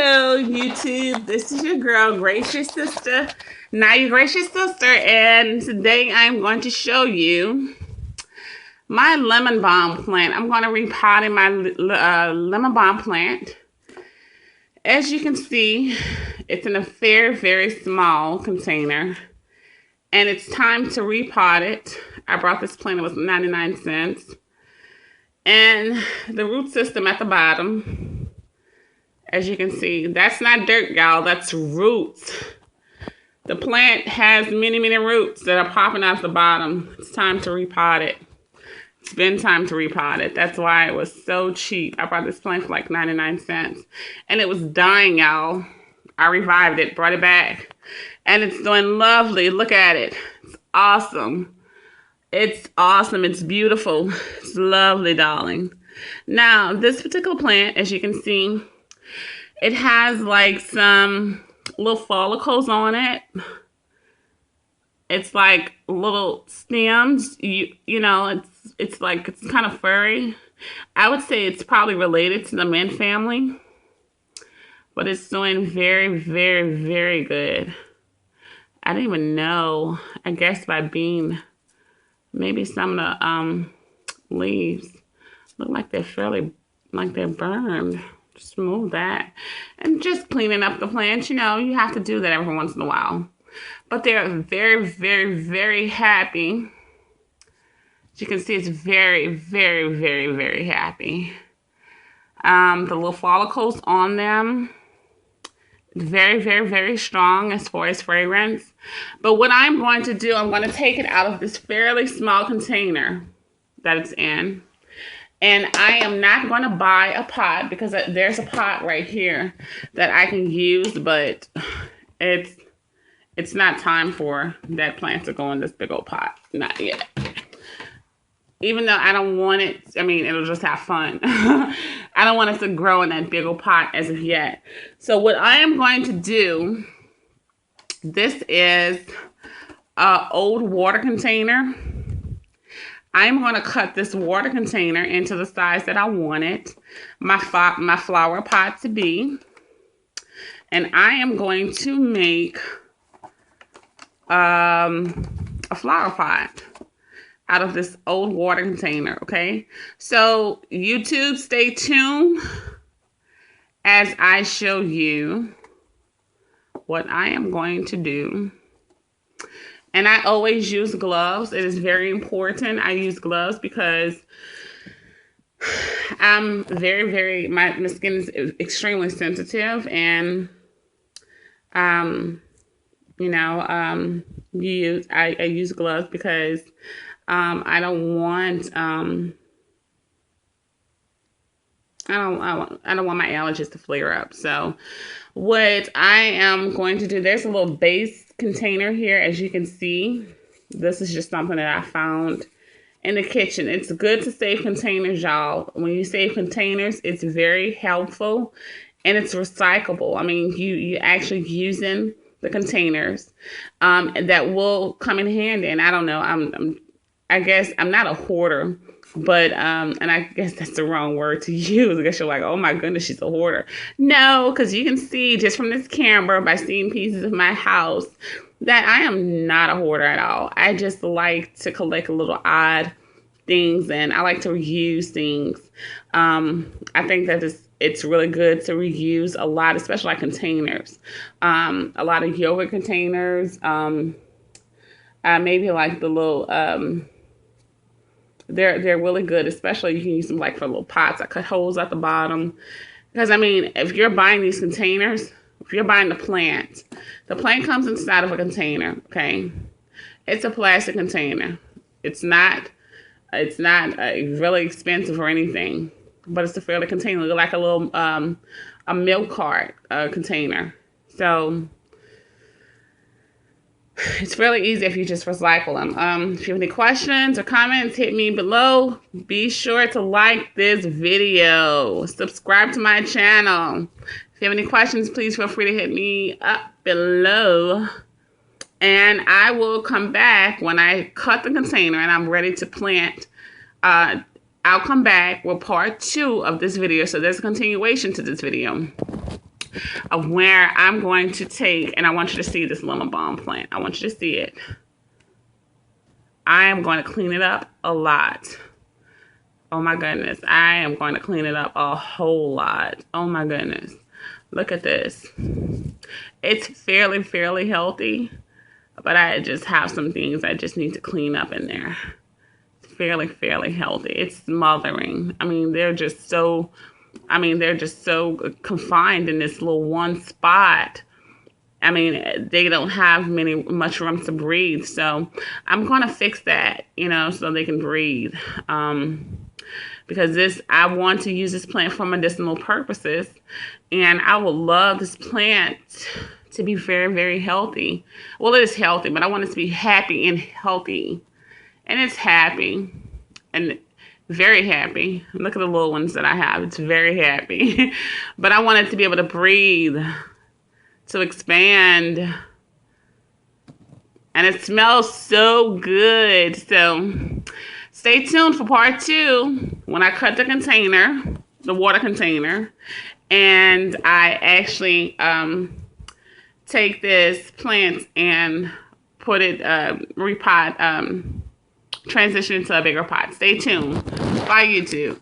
Hello YouTube, this is your girl Gracious Sister, now your Gracious Sister, and today I'm going to show you my lemon balm plant. I'm going to repotting my lemon balm plant. As you can see, it's in a very small container, and it's time to repot it. I brought this plant, it was 99 cents, and the root system at the bottom. As you can see, that's not dirt, y'all. That's roots. The plant has many roots that are popping out the bottom. It's time to repot it. It's been time to repot it. That's why it was so cheap. I bought this plant for like 99 cents. And it was dying, y'all. I revived it, brought it back. And it's doing lovely. Look at it. It's awesome. It's awesome. It's beautiful. It's lovely, darling. Now, this particular plant, as you can see, it has like some little follicles on it. It's like little stems. You know, it's kind of furry. I would say it's probably related to the mint family, but it's doing very good. I didn't even know. I guess by being maybe some of the leaves look like they're burned. Just remove that. And just cleaning up the plants, you know, you have to do that every once in a while. But they're very happy. As you can see, it's very happy. The little follicles on them, very strong as far as fragrance. But what I'm going to do, I'm going to take it out of this fairly small container that it's in. And I am not going to buy a pot because there's a pot right here that I can use, but it's not time for that plant to go in this big old pot. Not yet. Even though I don't want it, I mean, it'll just have fun. I don't want it to grow in that big old pot as of yet. So what I am going to do, this is an old water container. I'm going to cut this water container into the size that I want it, my flower pot to be. And I am going to make a flower pot out of this old water container, okay? So, YouTube, stay tuned as I show you what I am going to do. And I always use gloves. It is very important. I use gloves because I'm my skin is extremely sensitive, and I use gloves because I don't want my allergies to flare up. So what I am going to do, there's a little base container here. As you can see, this is just something that I found in the kitchen. It's good to save containers, y'all. When you save containers, it's very helpful and it's recyclable. I mean, you actually using the containers that will come in handy. And I don't know, I guess I'm not a hoarder, but and I guess that's the wrong word to use. I guess you're like, oh my goodness, she's a hoarder. No, because you can see just from this camera, by seeing pieces of my house, that I am not a hoarder at all. I just like to collect little odd things, and I like to reuse things. I think that it's really good to reuse a lot, especially like containers. A lot of yogurt containers, maybe like the little they're really good, especially you can use them like for little pots. I cut holes at the bottom because, I mean, if you're buying these containers, if you're buying the plant comes inside of a container, okay? It's a plastic container. It's not really expensive or anything, but it's a fairly container, like a little a milk cart container. So it's really easy if you just recycle them. If you have any questions or comments, hit me below. Be sure to like this video. Subscribe to my channel. If you have any questions, please feel free to hit me up below. And I will come back when I cut the container and I'm ready to plant. I'll come back with part 2 of this video. So there's a continuation to this video. of where I'm going to take, and I want you to see this lemon balm plant. I want you to see it. I am going to clean it up a lot. Oh my goodness. I am going to clean it up a whole lot. Oh my goodness. Look at this. It's fairly healthy, but I just have some things I just need to clean up in there. It's fairly healthy. It's smothering. I mean, they're just so confined in this little one spot. I mean, they don't have much room to breathe. So I'm going to fix that, so they can breathe. Because I want to use this plant for medicinal purposes. And I would love this plant to be very healthy. Well, it is healthy, but I want it to be happy and healthy. And it's happy and very happy. Look at the little ones that I have. It's very happy. But I want it to be able to breathe, to expand. And it smells so good. So stay tuned for part 2 when I cut the container, the water container, and I actually take this plant and put it, repot, transition into a bigger pot. Stay tuned. Bye, YouTube.